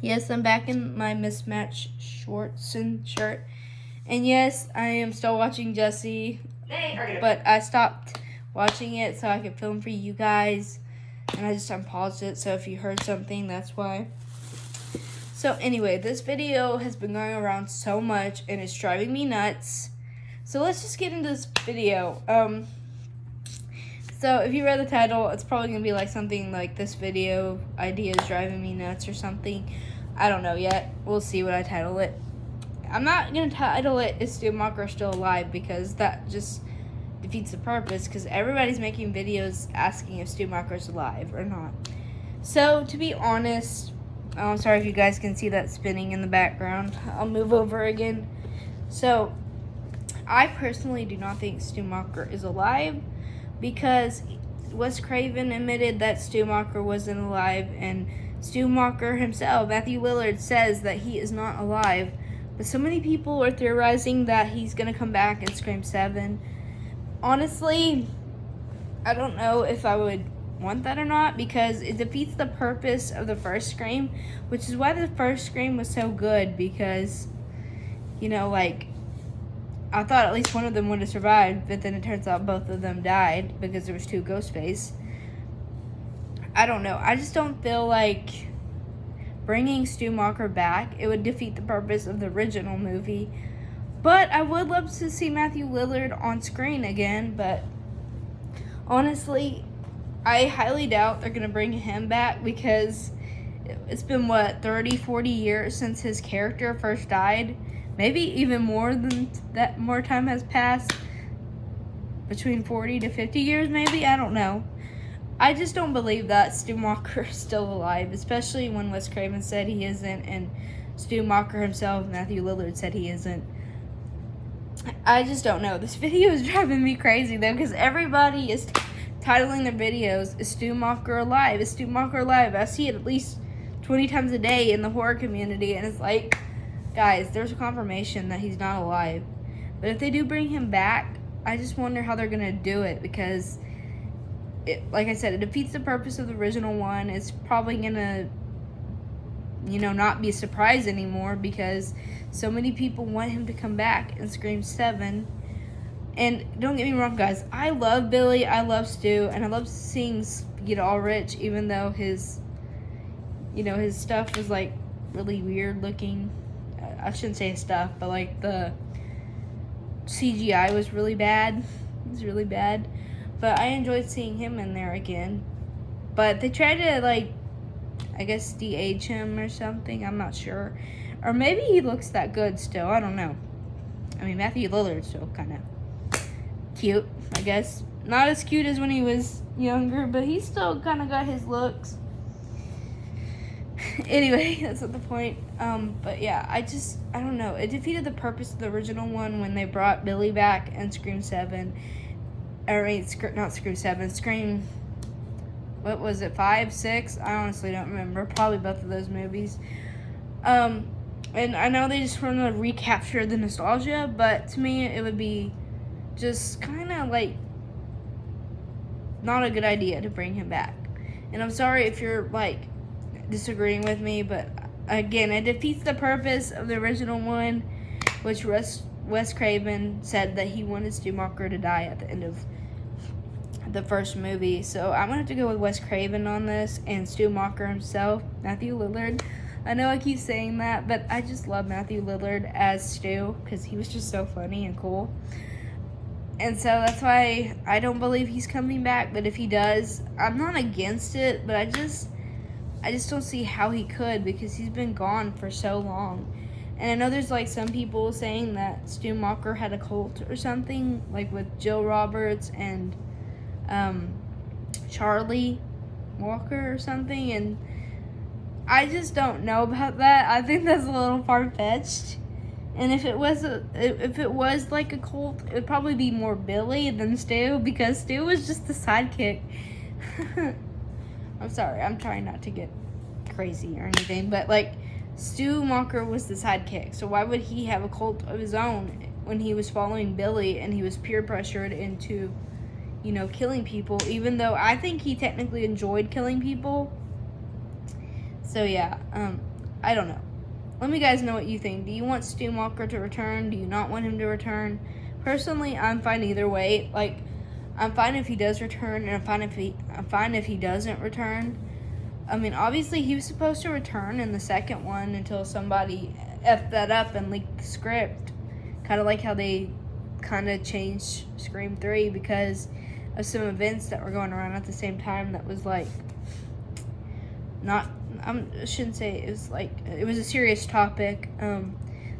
Yes, I'm back in my mismatched shorts and shirt. And yes, I am still watching Jesse, but I stopped watching it so I could film for you guys. And I just unpaused it, so if you heard something, that's why. So anyway, this video has been going around so much and it's driving me nuts. So let's just get into this video. So if you read the title, it's probably going to be like something like this video idea is driving me nuts or something. I don't know yet. We'll see what I title it. I'm not going to title it Is Schumacher Still Alive, because that just defeats the purpose, because everybody's making videos asking if Schumacher's alive or not. So to be honest, I'm sorry if you guys can see that spinning in the background. I'll move over again. So I personally do not think Schumacher is alive, because Wes Craven admitted that Schumacher wasn't alive, and Schumacher himself, Matthew Lillard, says that he is not alive. But so many people are theorizing that he's going to come back in Scream 7. Honestly, I don't know if I would want that or not, because it defeats the purpose of the first Scream, which is why the first Scream was so good, because, I thought at least one of them would have survived, but then it turns out both of them died because there was 2 Ghostface. I don't know. I just don't feel like bringing Schumacher back, it would defeat the purpose of the original movie. But I would love to see Matthew Lillard on screen again, but honestly, I highly doubt they're going to bring him back, because it's been, 30, 40 years since his character first died. Maybe even more than that, more time has passed. Between 40 to 50 years, maybe? I don't know. I just don't believe that Schumacher is still alive, especially when Wes Craven said he isn't, and Schumacher himself, Matthew Lillard, said he isn't. I just don't know. This video is driving me crazy, though, because everybody is titling their videos, Is Schumacher alive? Is Schumacher alive? I see it at least 20 times a day in the horror community, and it's like, guys, there's a confirmation that he's not alive. But if they do bring him back, I just wonder how they're going to do it, because, like I said, it defeats the purpose of the original one. It's probably going to, not be a surprise anymore, because so many people want him to come back in Scream 7. And don't get me wrong, guys, I love Billy, I love Stu, and I love seeing get all rich, even though his stuff was, really weird looking. I shouldn't say his stuff, but, the CGI was really bad. It was really bad. But I enjoyed seeing him in there again. But they tried to, I guess, de-age him or something. I'm not sure. Or maybe he looks that good still. I don't know. I mean, Matthew Lillard's still kind of cute, I guess. Not as cute as when he was younger, but he's still kind of got his looks. Anyway, that's not the point. But yeah, I don't know. It defeated the purpose of the original one when they brought Billy back in Scream 7. Not Scream 7, Scream, what was it, 5, 6? I honestly don't remember. Probably both of those movies. And I know they just want to recapture the nostalgia, but to me, it would be just kind of not a good idea to bring him back. And I'm sorry if you're disagreeing with me, but again, it defeats the purpose of the original one, which Wes Craven said that he wanted Schumacher to die at the end of the first movie. So I'm gonna have to go with Wes Craven on this, and Schumacher himself, Matthew Lillard. I know I keep saying that, but I just love Matthew Lillard as Stu, because he was just so funny and cool. And so that's why I don't believe he's coming back. But if he does, I'm not against it, but I just don't see how he could, because he's been gone for so long. And I know there's some people saying that Schumacher had a cult or something, with Jill Roberts and Charlie Walker or something, and I just don't know about that. I think that's a little far-fetched. And if it was a cult, it would probably be more Billy than Stu, because Stu was just the sidekick. I'm sorry, I'm trying not to get crazy or anything, but Schumacher was the sidekick, so why would he have a cult of his own when he was following Billy and he was peer pressured into, killing people, even though I think he technically enjoyed killing people. So yeah, I don't know. Let me guys know what you think. Do you want Stu Walker to return? Do you not want him to return? Personally, I'm fine either way. Like, I'm fine if he does return, and I'm fine if he doesn't return. I mean, obviously he was supposed to return in the second one until somebody effed that up and leaked the script. Kind of like how they kind of changed Scream 3 because of some events that were going around at the same time that was like not, I shouldn't say it was like, it was a serious topic.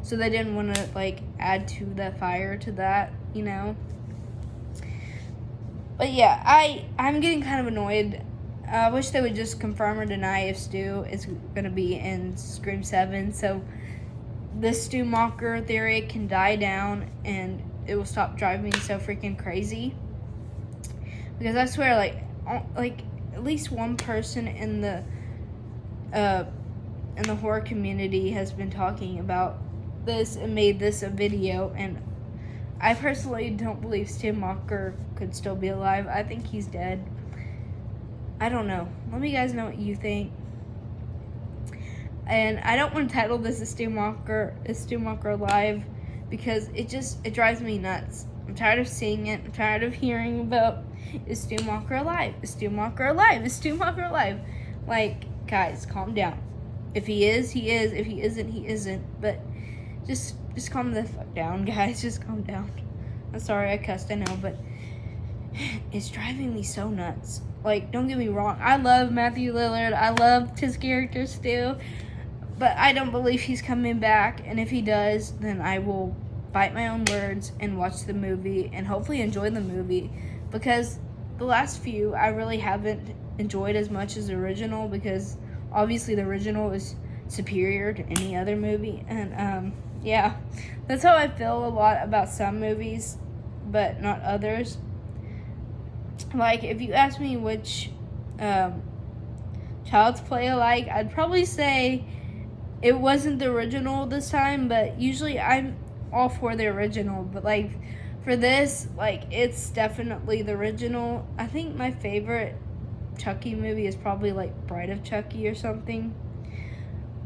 So they didn't want to like add to the fire to that, you know. But yeah, I'm getting kind of annoyed. I wish they would just confirm or deny if Stu is going to be in Scream 7. So this Stu Walker theory can die down and it will stop driving me so freaking crazy. Because I swear, like at least one person in the horror community has been talking about this and made this a video. And I personally don't believe Stu Walker could still be alive. I think he's dead. I don't know. Let me guys know what you think. And I don't want to title this Is Stu Walker Alive because it drives me nuts. I'm tired of seeing it. I'm tired of hearing about is Stu Walker alive? Is Stu Walker alive? Is Stu Walker alive? Like, guys, calm down. If he is, he is. If he isn't, he isn't. But just calm the fuck down, guys. Just calm down. I'm sorry I cussed, I know, but it's driving me so nuts. Like, don't get me wrong. I love Matthew Lillard. I love his character still. But I don't believe he's coming back. And if he does, then I will bite my own words and watch the movie and hopefully enjoy the movie. Because the last few, I really haven't enjoyed as much as the original. Because obviously the original is superior to any other movie. And, yeah. That's how I feel a lot about some movies, but not others. Like, if you ask me which Child's Play I like, I'd probably say it wasn't the original this time, but usually I'm all for the original. But, like, for this, like, it's definitely the original. I think my favorite Chucky movie is probably, like, Bride of Chucky or something.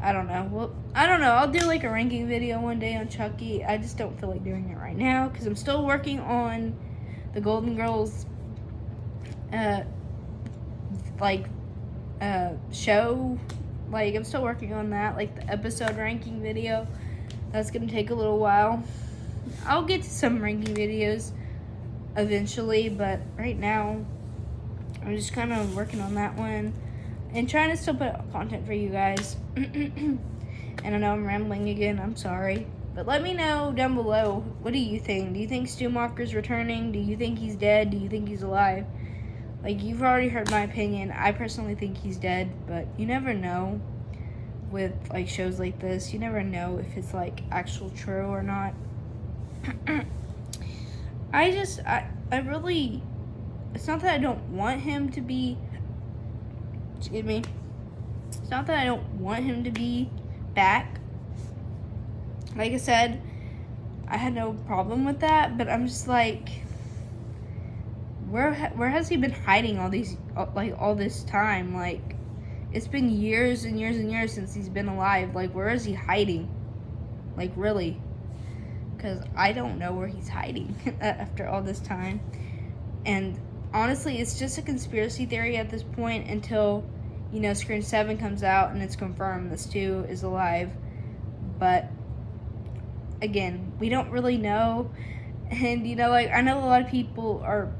I don't know. Well, I don't know. I'll do, like, a ranking video one day on Chucky. I just don't feel like doing it right now because I'm still working on the Golden Girls show. Like, I'm still working on that, like the episode ranking video. That's gonna take a little while. I'll get to some ranking videos eventually, but right now I'm just kind of working on that one and trying to still put out content for you guys. And I know I'm rambling again, I'm sorry. But let me know down below, what do you think? Do you think Stu Walker's returning? Do you think he's dead? Do you think he's alive? Like, you've already heard my opinion. I personally think he's dead, but you never know with, like, shows like this. You never know if it's, like, actual true or not. I really, it's not that I don't want him to be, excuse me, it's not that I don't want him to be back. Like I said, I had no problem with that, but I'm just like, where has he been hiding all this time? Like, it's been years and years and years since he's been alive. Like, where is he hiding? Like, really? Because I don't know where he's hiding after all this time. And honestly, it's just a conspiracy theory at this point until, you know, Scream 7 comes out and it's confirmed this Stu is alive. But again, we don't really know. And, you know, like, I know a lot of people are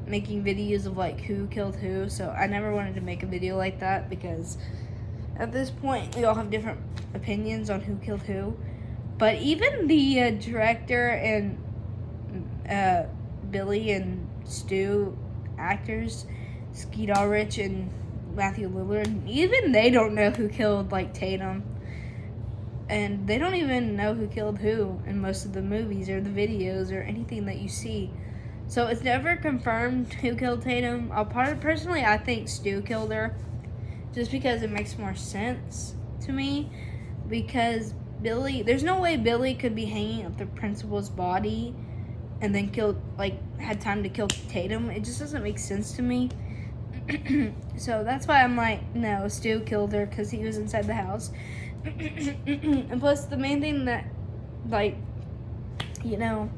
making videos of, like, who killed who, so I never wanted to make a video like that because at this point we all have different opinions on who killed who. But even the director and Billy and Stu actors, Skeet Ulrich and Matthew Lillard, even they don't know who killed, like, Tatum. And they don't even know who killed who in most of the movies or the videos or anything that you see. So it's never confirmed who killed Tatum. Personally, I think Stu killed her. Just because it makes more sense to me. Because Billy, there's no way Billy could be hanging up the principal's body and then had time to kill Tatum. It just doesn't make sense to me. So that's why I'm like, no, Stu killed her because he was inside the house. And plus, the main thing that, like, the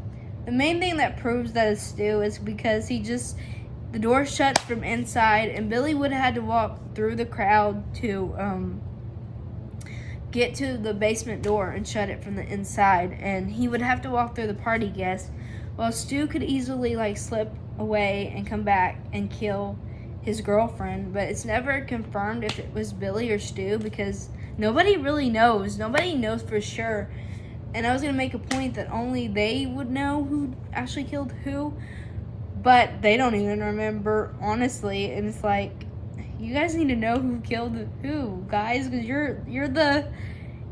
main thing that proves that it's Stu is because the door shuts from inside, and Billy would have had to walk through the crowd to get to the basement door and shut it from the inside, and he would have to walk through the party guests, while Stu could easily slip away and come back and kill his girlfriend. But it's never confirmed if it was Billy or Stu, because nobody really knows. Nobody knows for sure. And I was going to make a point that only they would know who actually killed who, but they don't even remember, honestly. And it's like, you guys need to know who killed who, guys, because you're the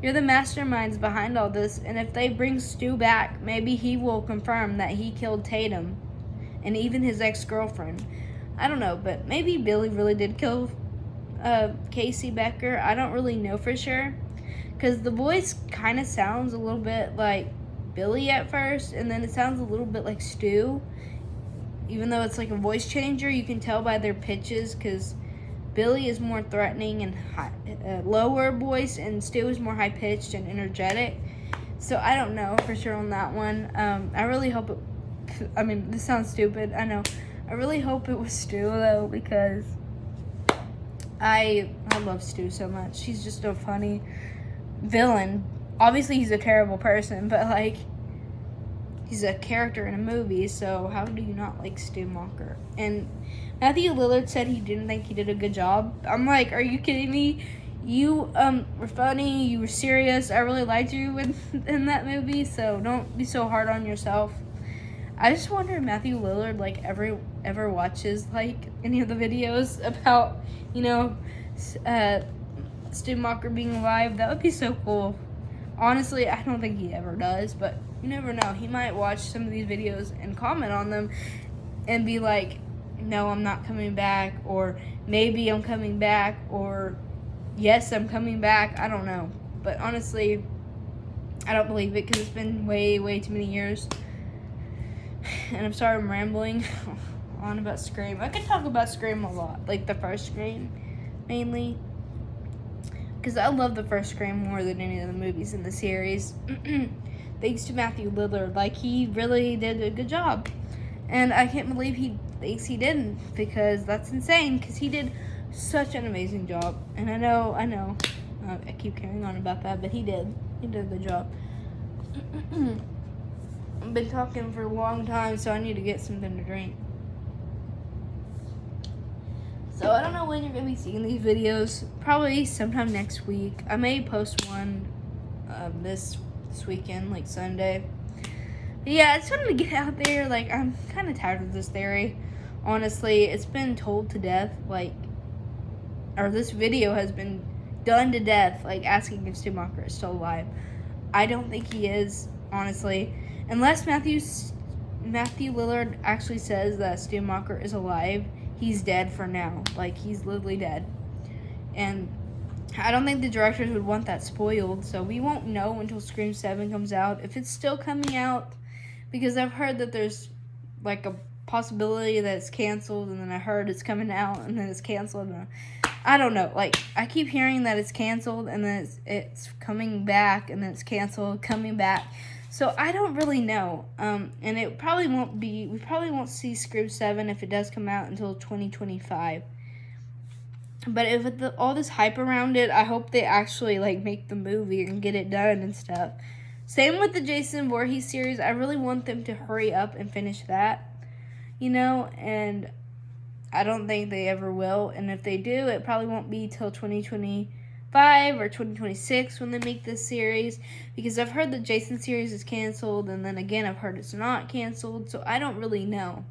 masterminds behind all this. And if they bring Stu back, maybe he will confirm that he killed Tatum and even his ex-girlfriend. I don't know, but maybe Billy really did kill Casey Becker. I don't really know for sure, because the voice kind of sounds a little bit like Billy at first, and then it sounds a little bit like Stu. Even though it's like a voice changer, you can tell by their pitches, because Billy is more threatening and lower voice, and Stu is more high-pitched and energetic. So I don't know for sure on that one. I really hope it... I mean, this sounds stupid, I know. I really hope it was Stu, though, because I love Stu so much. He's just a funny villain. Obviously, he's a terrible person, but, he's a character in a movie, so how do you not like Stu Macher? And Matthew Lillard said he didn't think he did a good job. I'm like, are you kidding me? You were funny, you were serious. I really liked you in that movie, so don't be so hard on yourself. I just wonder if Matthew Lillard ever watches any of the videos about Stu Macher being alive. That would be so cool. Honestly, I don't think he ever does, but you never know. He might watch some of these videos and comment on them and be like, no, I'm not coming back, or maybe I'm coming back, or yes, I'm coming back. I don't know. But honestly, I don't believe it, because it's been way, way too many years. And I'm sorry I'm rambling on about Scream. I could talk about Scream a lot, the first Scream, mainly, because I love the first Scream more than any of the movies in the series. Thanks to Matthew Lillard. He really did a good job. And I can't believe he thinks he didn't, because that's insane, because he did such an amazing job. And I know, I keep carrying on about that, but he did a good job. I've been talking for a long time, so I need to get something to drink. So I don't know when you're going to be seeing these videos. Probably sometime next week. I may post one this weekend, Sunday. But yeah, I just wanted to get out there. I'm kind of tired of this theory. Honestly, it's been told to death. Or this video has been done to death, asking if Stu Macher is still alive. I don't think he is, honestly. Unless Matthew Lillard actually says that Stu Macher is alive, he's dead for now. He's literally dead. And I don't think the directors would want that spoiled, so we won't know until Scream 7 comes out if it's still coming out, because I've heard that there's a possibility that it's canceled, and then I heard it's coming out, and then it's canceled. And I don't know. I keep hearing that it's canceled, and then it's coming back, and then it's canceled, coming back. So I don't really know. And it probably won't be, we probably won't see Scream 7 if it does come out until 2025. But if all this hype around it, I hope they actually make the movie and get it done and stuff. Same with the Jason Voorhees series. I really want them to hurry up and finish that, and I don't think they ever will. And if they do, it probably won't be till 2025 or 2026 when they make this series, because I've heard the Jason series is canceled, and then again I've heard it's not canceled, so I don't really know.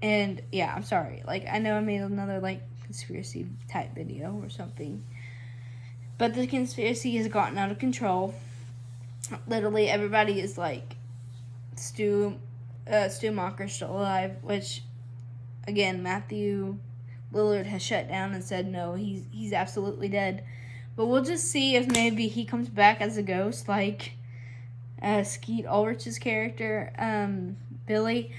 And yeah, I'm sorry. I know I made another conspiracy type video or something, but the conspiracy has gotten out of control. Literally everybody is Stu Macher's still alive, which again Matthew Lillard has shut down and said no, he's absolutely dead. But we'll just see if maybe he comes back as a ghost, Skeet Ulrich's character, Billy.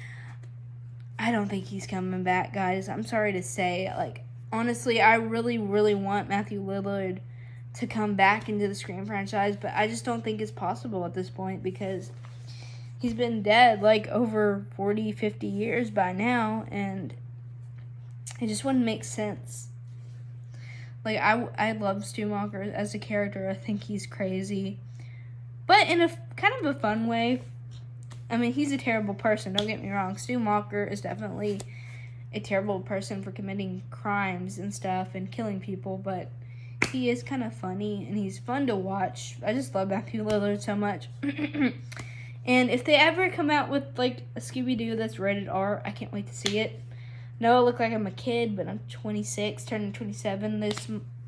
I don't think he's coming back, guys. I'm sorry to say. Honestly, I really, really want Matthew Lillard to come back into the Scream franchise, but I just don't think it's possible at this point because he's been dead like over 40, 50 years by now, and it just wouldn't make sense. Like, I love Stu Macher as a character. I think he's crazy, but in a kind of a fun way. I mean, he's a terrible person, don't get me wrong. Stu Macher is definitely a terrible person for committing crimes and stuff and killing people, but he is kind of funny, and he's fun to watch. I just love Matthew Lillard so much. And if they ever come out with, like, a Scooby-Doo that's rated R, I can't wait to see it. No, I look like I'm a kid, but I'm 26, turning 27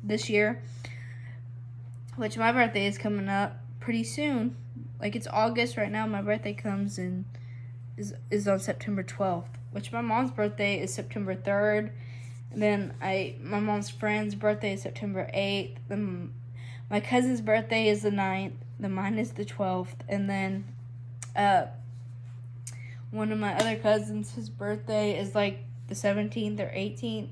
this year, which my birthday is coming up pretty soon. Like, it's August right now. My birthday comes in is on September 12th, which my mom's birthday is September 3rd. And then my mom's friend's birthday is September 8th. Then my cousin's birthday is the 9th. Then mine is the 12th. And then one of my other cousins, his birthday is like the 17th or 18th.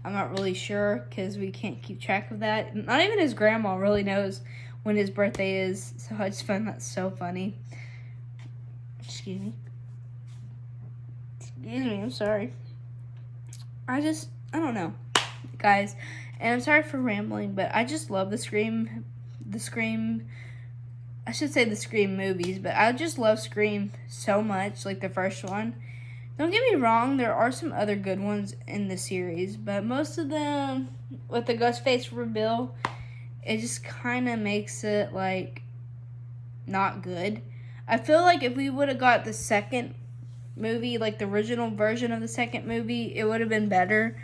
I'm not really sure because we can't keep track of that. Not even his grandma really knows when his birthday is. So I just find that so funny. Excuse me. I'm sorry. I don't know, guys. And I'm sorry for rambling, but I just love the Scream, I should say the Scream movies, but I just love Scream so much, like the first one. Don't get me wrong, there are some other good ones in the series, but most of them, with the Ghostface reveal, it just kind of makes it, like, not good. I feel like if we would have got the second movie, like the original version of the second movie, it would have been better.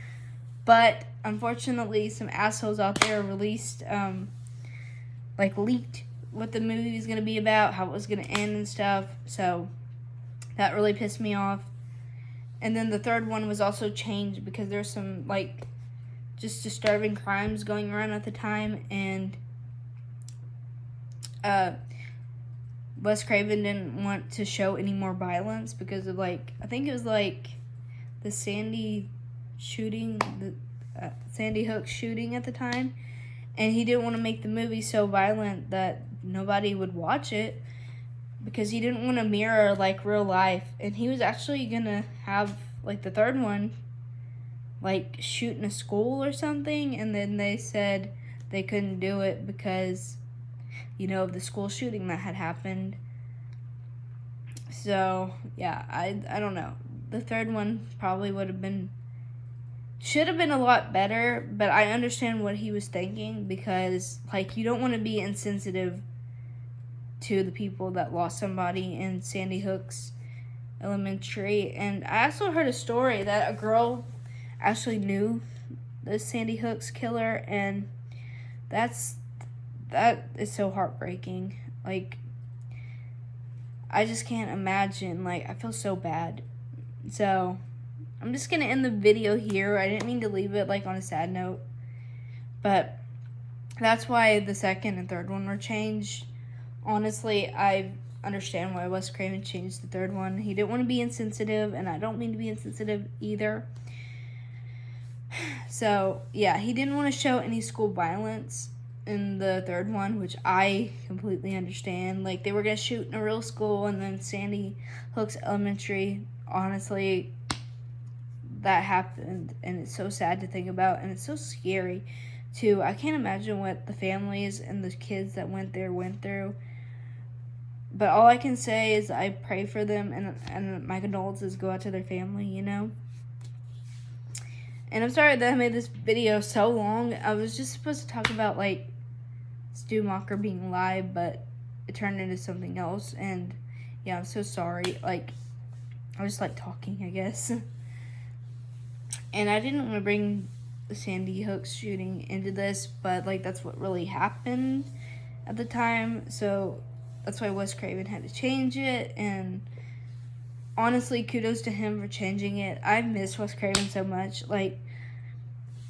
But unfortunately, some assholes out there released, leaked what the movie was going to be about, how it was going to end and stuff. So that really pissed me off. And then the third one was also changed because there's some, like, just disturbing crimes going around at the time. And Wes Craven didn't want to show any more violence because of, like, I think it was, like, the Sandy shooting, the Sandy Hook shooting at the time. And he didn't want to make the movie so violent that nobody would watch it because he didn't want to mirror, like, real life. And he was actually going to have, like, the third one, like, shoot in a school or something. And then they said they couldn't do it because, you know, of the school shooting that had happened. So, yeah, I don't know. The third one probably should have been a lot better, but I understand what he was thinking because, like, you don't want to be insensitive to the people that lost somebody in Sandy Hook's elementary. And I also heard a story that a girl actually knew the Sandy Hook's killer, and that is so heartbreaking. Like, I just can't imagine. Like, I feel so bad. So I'm just going to end the video here. I didn't mean to leave it, like, on a sad note. But that's why the second and third one were changed. Honestly, I understand why Wes Craven changed the third one. He didn't want to be insensitive, and I don't mean to be insensitive either. So, yeah, he didn't want to show any school violence in the third one, which I completely understand. Like, they were going to shoot in a real school, and then Sandy Hook's elementary, honestly, that happened, and it's so sad to think about, and it's so scary too. I can't imagine what the families and the kids that went there went through, but all I can say is I pray for them, and my condolences go out to their family, you know. And I'm sorry that I made this video so long. I was just supposed to talk about, like, Stu Macher being alive, but it turned into something else, and yeah, I'm so sorry. Like, I just like talking, I guess. And I didn't want to bring the Sandy Hook shooting into this, but, like, that's what really happened at the time. So that's why Wes Craven had to change it. And honestly, kudos to him for changing it. I miss Wes Craven so much. Like,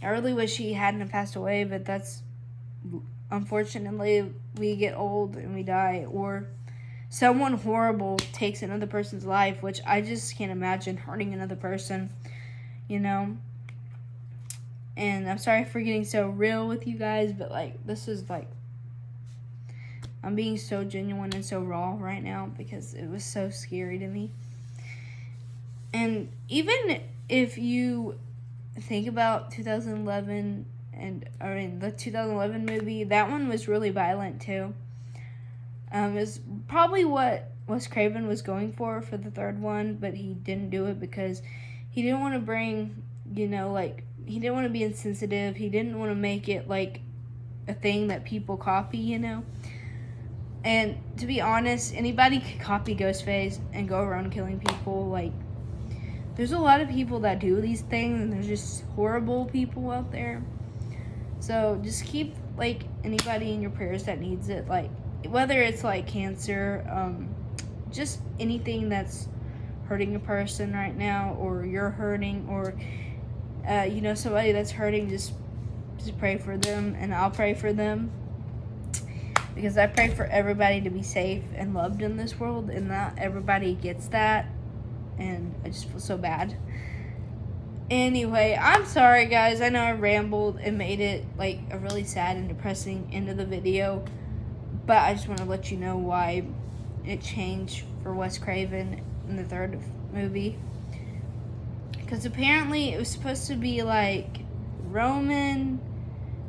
I really wish he hadn't passed away, but that's, unfortunately, we get old and we die. Or someone horrible takes another person's life, which I just can't imagine hurting another person. You know, And I'm sorry for getting so real with you guys, but like this is like, I'm being so genuine and so raw right now because it was so scary to me. And even if you think about 2011 the 2011 movie, that one was really violent too. It's probably what Wes Craven was going for the third one, but he didn't do it because he didn't want to bring, he didn't want to be insensitive. He didn't want to make it like a thing that people copy, And to be honest, anybody could copy Ghostface and go around killing people. Like, there's a lot of people that do these things, and there's just horrible people out there. So just keep like anybody in your prayers that needs it, like whether it's like cancer, just anything that's hurting a person right now, or you're hurting, or somebody that's hurting. Just pray for them, and I'll pray for them, because I pray for everybody to be safe and loved in this world, and not everybody gets that, and I just feel so bad. Anyway, I'm sorry guys, I know I rambled and made it like a really sad and depressing end of the video, but I just want to let you know why it changed for Wes Craven in the third movie. Because apparently it was supposed to be like Roman,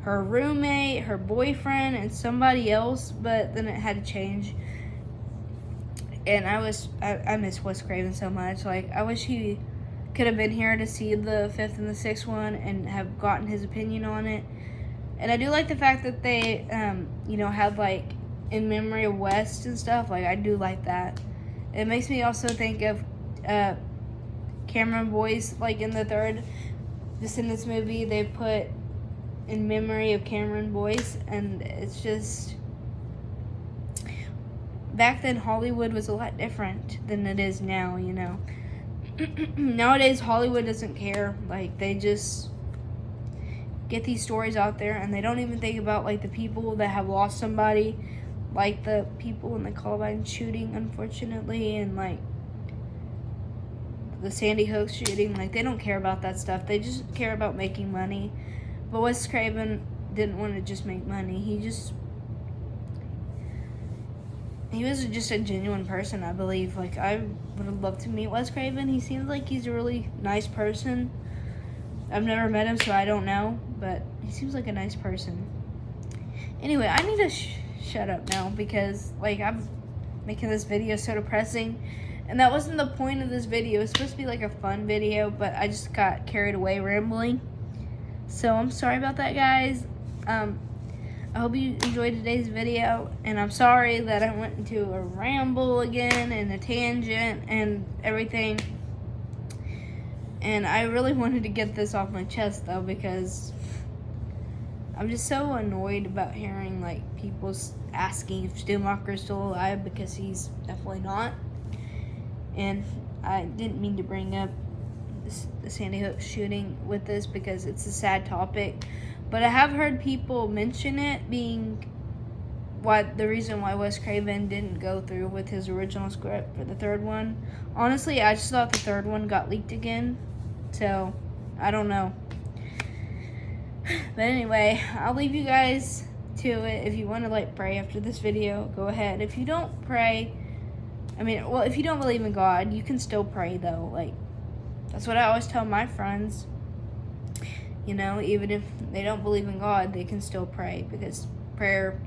her roommate, her boyfriend, and somebody else, but then it had to change. And I miss Wes Craven so much. Like, I wish he could have been here to see the fifth and the sixth one and have gotten his opinion on it. And I do like the fact that they, had like in memory of West and stuff. Like, I do like that. It makes me also think of Cameron Boyce, like in the third Descendants movie, they put in memory of Cameron Boyce, and it's just, back then Hollywood was a lot different than it is now, Nowadays, Hollywood doesn't care. Like, they just get these stories out there, and they don't even think about, like, the people that have lost somebody, like the people in the Columbine shooting, unfortunately, and, like, the Sandy Hook shooting. Like, they don't care about that stuff. They just care about making money. But Wes Craven didn't want to just make money. He was just a genuine person, I believe. Like, I would have loved to meet Wes Craven. He seems like he's a really nice person. I've never met him, so I don't know, but he seems like a nice person. Anyway, I need to shut up now, because, like, I'm making this video so depressing, and that wasn't the point of this video. It's supposed to be, like, a fun video, but I just got carried away rambling. So, I'm sorry about that, guys. I hope you enjoyed today's video, and I'm sorry that I went into a ramble again and a tangent and everything. And I really wanted to get this off my chest, though, because I'm just so annoyed about hearing, like, people asking if Schumacher's still alive, because he's definitely not. And I didn't mean to bring up the Sandy Hook shooting with this, because it's a sad topic. But I have heard people mention it being the reason why Wes Craven didn't go through with his original script for the third one. Honestly, I just thought the third one got leaked again. So, I don't know. But anyway, I'll leave you guys to it. If you want to, like, pray after this video, go ahead. If you don't pray, if you don't believe in God, you can still pray, though. Like, that's what I always tell my friends. Even if they don't believe in God, they can still pray, because prayer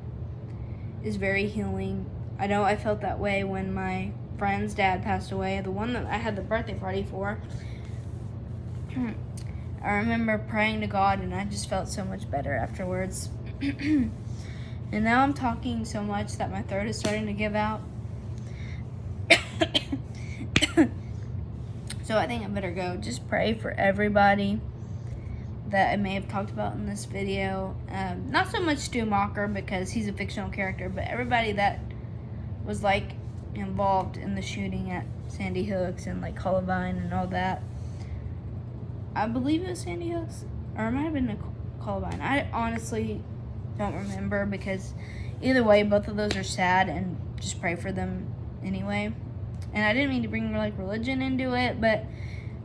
is very healing. I know I felt that way when my friend's dad passed away, the one that I had the birthday party for. I remember praying to God, and I just felt so much better afterwards. And now I'm talking so much that my throat is starting to give out. So I think I better go. Just pray for everybody that I may have talked about in this video. Not so much Schumacher, because he's a fictional character, but everybody that was, like, involved in the shooting at Sandy Hook's and, like, Columbine and all that. I believe it was Sandy Hook's, or it might have been Columbine. I honestly don't remember, because either way, both of those are sad, and just pray for them anyway. And I didn't mean to bring, like, religion into it, but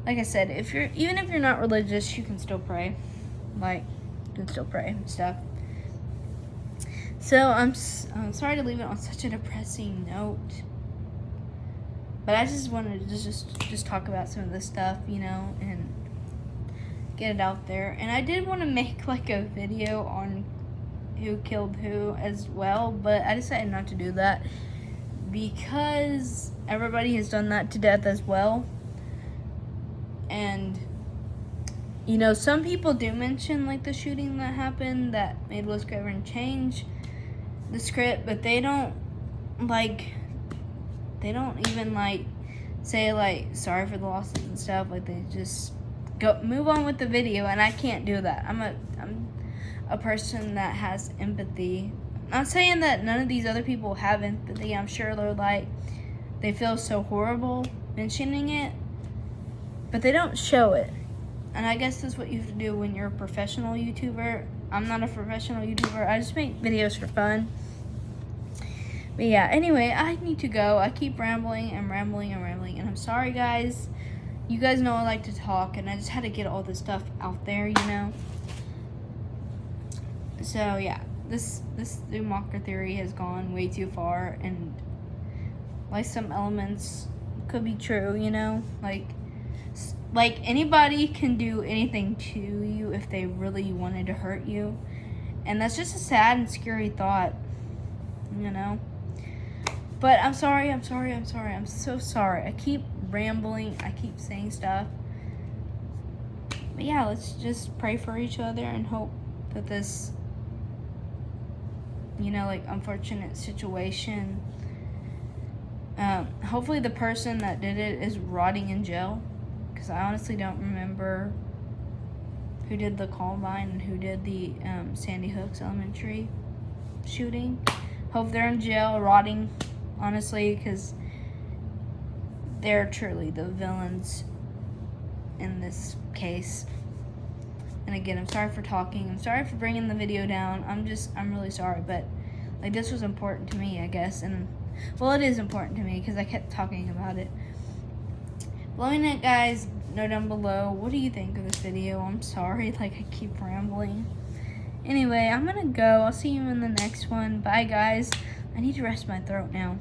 like I said, even if you're not religious, you can still pray. like, you can still pray and stuff. So I'm sorry to leave it on such a depressing note, but I just wanted to just talk about some of this stuff, you know, and get it out there. And I did want to make like a video on who killed who as well, but I decided not to do that because everybody has done that to death as well. And you know, some people do mention like the shooting that happened that made Wes Craven change the script, but they don't even like say like sorry for the losses and stuff. Like they just move on with the video, and I can't do that. I'm a person that has empathy. Not saying that none of these other people have empathy. I'm sure they're like, they feel so horrible mentioning it, but they don't show it. And I guess that's what you have to do when you're a professional YouTuber. I'm not a professional YouTuber. I just make videos for fun. But yeah, anyway, I need to go. I keep rambling and rambling and rambling. And I'm sorry, guys. You guys know I like to talk, and I just had to get all this stuff out there, you know. So yeah, this Schumacher theory has gone way too far, and like some elements could be true, you know. Like anybody can do anything to you if they really wanted to hurt you. And that's just a sad and scary thought, you know. But I'm sorry. I'm so sorry. I keep rambling. I keep saying stuff. But yeah, let's just pray for each other and hope that this, you know, like unfortunate situation, hopefully the person that did it is rotting in jail. Because I honestly don't remember who did the Columbine and who did the Sandy Hooks Elementary shooting. Hope they're in jail, rotting, honestly, because they're truly the villains in this case. And again, I'm sorry for talking. I'm sorry for bringing the video down. I'm really sorry, but like this was important to me, I guess. And well, it is important to me because I kept talking about it. Blowing it, guys, know down below, what do you think of this video? I'm sorry, like I keep rambling. Anyway, I'm gonna go. I'll see you in the next one. Bye, guys. I need to rest my throat now.